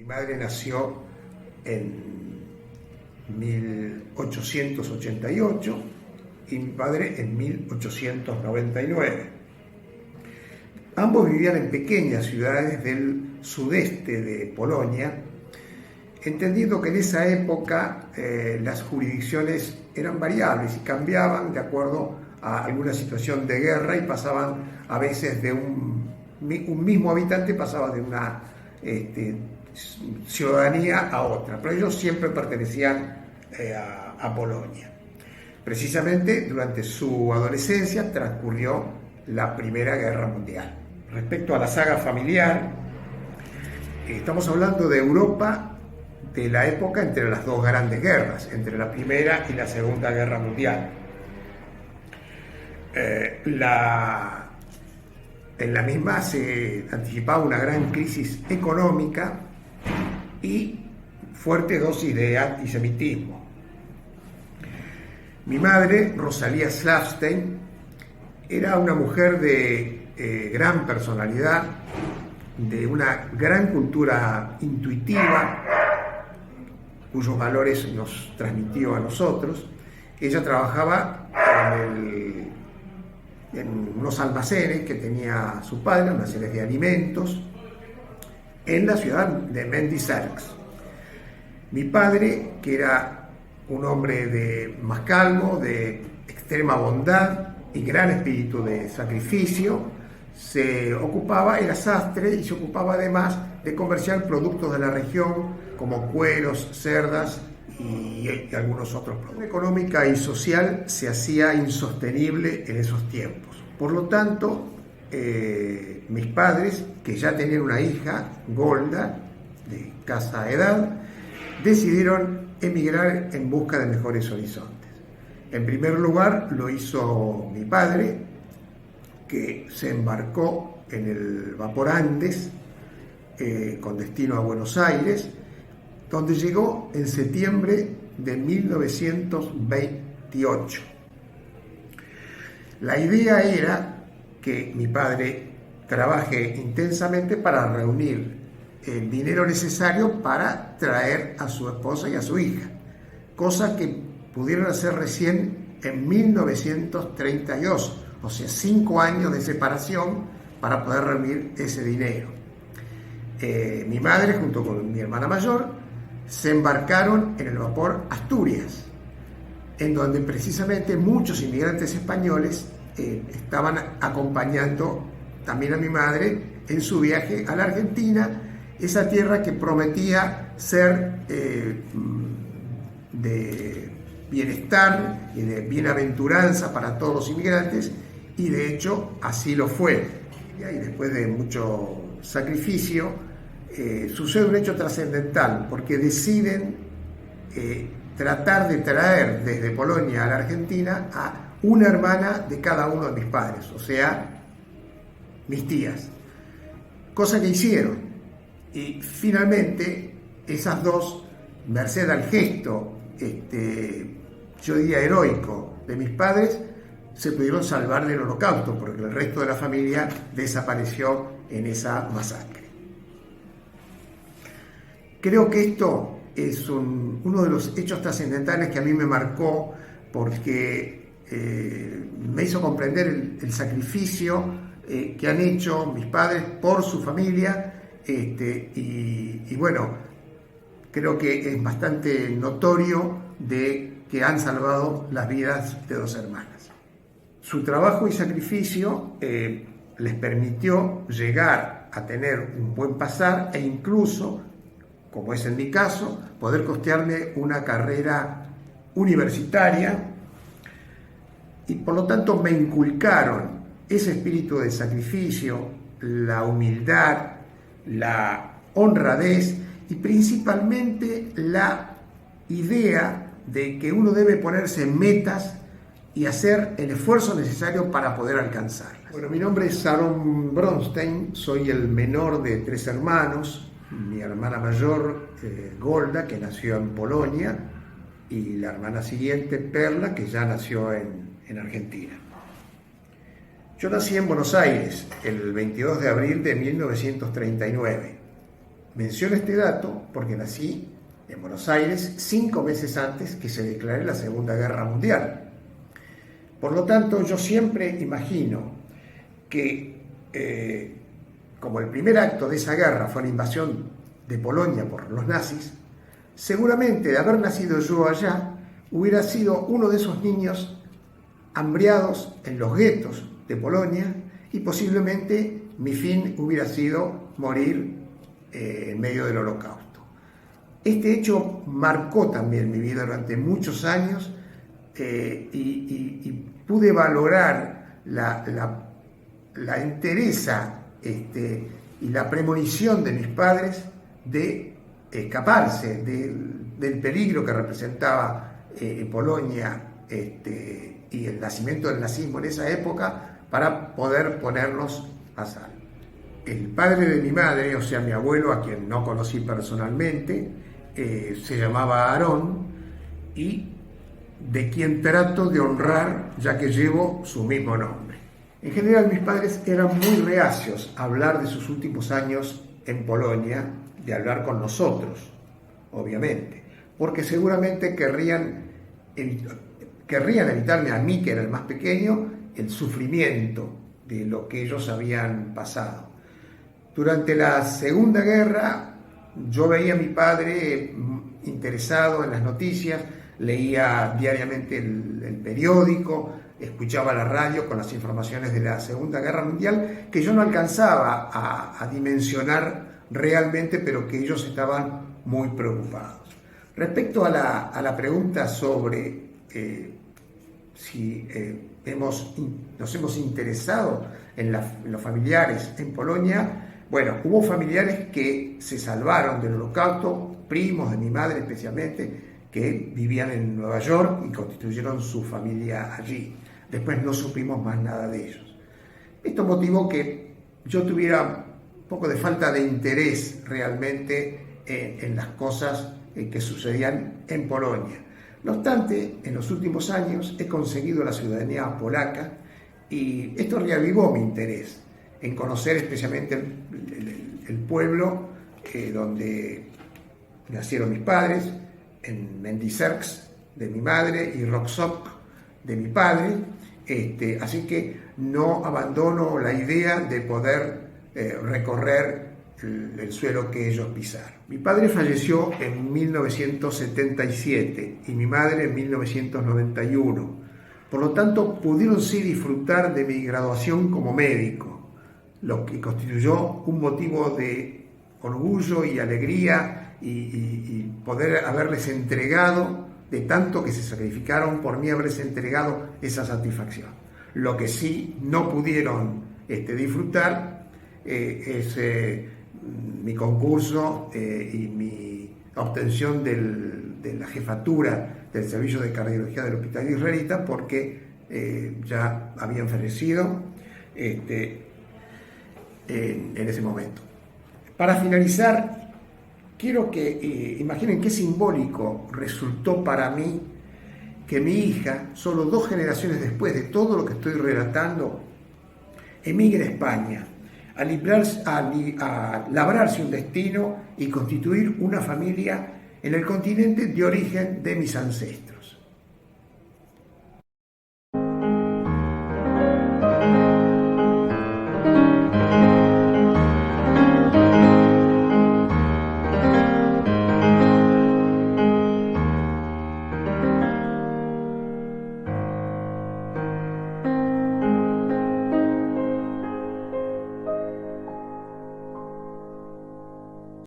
Mi madre nació en 1888 y mi padre en 1899. Ambos vivían en pequeñas ciudades del sudeste de Polonia, entendiendo que en esa época las jurisdicciones eran variables y cambiaban de acuerdo a alguna situación de guerra y pasaban a veces de un mismo habitante pasaba de una ciudadanía a otra, pero ellos siempre pertenecían a Polonia. Precisamente durante su adolescencia transcurrió la Primera Guerra Mundial. Respecto a la saga familiar, estamos hablando de Europa de la época entre las dos grandes guerras, entre la Primera y la Segunda Guerra Mundial. En la misma se anticipaba una gran crisis económica y fuerte dosis de antisemitismo. Mi madre, Rosalía Slavstein, era una mujer de gran personalidad, de una gran cultura intuitiva, cuyos valores nos transmitió a nosotros. Ella trabajaba en unos almacenes que tenía su padre, almacenes de alimentos, en la ciudad de Mendizáriz. Mi padre, que era un hombre más calmo, de extrema bondad y gran espíritu de sacrificio, era sastre y se ocupaba además de comerciar productos de la región como cueros, cerdas y algunos otros productos. La económica y social se hacía insostenible en esos tiempos. Por lo tanto, mis padres, que ya tenían una hija, Golda, de escasa edad, decidieron emigrar en busca de mejores horizontes. En primer lugar lo hizo mi padre, que se embarcó en el vapor Andes con destino a Buenos Aires, donde llegó en septiembre de 1928. La idea era que mi padre trabaje intensamente para reunir el dinero necesario para traer a su esposa y a su hija, cosa que pudieron hacer recién en 1932, o sea, 5 años de separación para poder reunir ese dinero. Mi madre, junto con mi hermana mayor, se embarcaron en el vapor Asturias, en donde precisamente muchos inmigrantes españoles estaban acompañando también a mi madre en su viaje a la Argentina, esa tierra que prometía ser de bienestar y de bienaventuranza para todos los inmigrantes, y de hecho así lo fue. Y después de mucho sacrificio sucede un hecho trascendental, porque deciden tratar de traer desde Polonia a la Argentina a una hermana de cada uno de mis padres, o sea, mis tías, cosa que hicieron. Y finalmente esas dos, merced al gesto, yo diría heroico, de mis padres, se pudieron salvar del holocausto, porque el resto de la familia desapareció en esa masacre. Creo que esto es uno de los hechos trascendentales que a mí me marcó, porque me hizo comprender el sacrificio que han hecho mis padres por su familia, y bueno, creo que es bastante notorio de que han salvado las vidas de 2 hermanas. Su trabajo y sacrificio les permitió llegar a tener un buen pasar e incluso, como es en mi caso, poder costearme una carrera universitaria, y por lo tanto me inculcaron ese espíritu de sacrificio, la humildad, la honradez y principalmente la idea de que uno debe ponerse metas y hacer el esfuerzo necesario para poder alcanzarlas. Bueno, mi nombre es Aaron Bronstein, soy el menor de 3 hermanos, mi hermana mayor Golda, que nació en Polonia, y la hermana siguiente, Perla, que ya nació en Argentina. Yo nací en Buenos Aires el 22 de abril de 1939. menciono este dato porque nací en Buenos Aires 5 meses antes que se declare la Segunda Guerra Mundial. Por lo tanto, yo siempre imagino que como el primer acto de esa guerra fue la invasión de Polonia por los nazis, seguramente de haber nacido yo allá, hubiera sido uno de esos niños hambriados en los guetos de Polonia y posiblemente mi fin hubiera sido morir en medio del Holocausto. Este hecho marcó también mi vida durante muchos años y pude valorar la entereza y la premonición de mis padres de escaparse del peligro que representaba Polonia y el nacimiento del nazismo en esa época para poder ponernos a salvo. El padre de mi madre, o sea, mi abuelo, a quien no conocí personalmente, se llamaba Aarón y de quien trato de honrar ya que llevo su mismo nombre. En general, mis padres eran muy reacios a hablar de sus últimos años en Polonia, de hablar con nosotros, obviamente, porque seguramente querrían evitarme a mí, que era el más pequeño, el sufrimiento de lo que ellos habían pasado. Durante la Segunda Guerra, yo veía a mi padre interesado en las noticias, leía diariamente el periódico, escuchaba la radio con las informaciones de la Segunda Guerra Mundial, que yo no alcanzaba a dimensionar realmente, pero que ellos estaban muy preocupados. Respecto a la pregunta sobre si nos hemos interesado en los familiares en Polonia, bueno, hubo familiares que se salvaron del Holocausto, primos de mi madre especialmente, que vivían en Nueva York y constituyeron su familia allí. Después no supimos más nada de ellos. Esto motivó que yo tuviera un poco de falta de interés realmente en las cosas que sucedían en Polonia. No obstante, en los últimos años he conseguido la ciudadanía polaca y esto reavivó mi interés en conocer especialmente el pueblo donde nacieron mis padres, en Mendicerks de mi madre y Roksok de mi padre, así que no abandono la idea de poder recorrer el suelo que ellos pisaron. Mi padre falleció en 1977 y mi madre en 1991. Por lo tanto, pudieron sí disfrutar de mi graduación como médico, lo que constituyó un motivo de orgullo y alegría y poder haberles entregado, de tanto que se sacrificaron por mí, haberles entregado esa satisfacción. Lo que sí no pudieron disfrutar es mi concurso y mi obtención de la jefatura del servicio de cardiología del Hospital Israelita, porque ya habían fallecido en ese momento. Para finalizar, quiero que imaginen qué simbólico resultó para mí que mi hija, solo 2 generaciones después de todo lo que estoy relatando, emigre a España, a labrarse un destino y constituir una familia en el continente de origen de mis ancestros.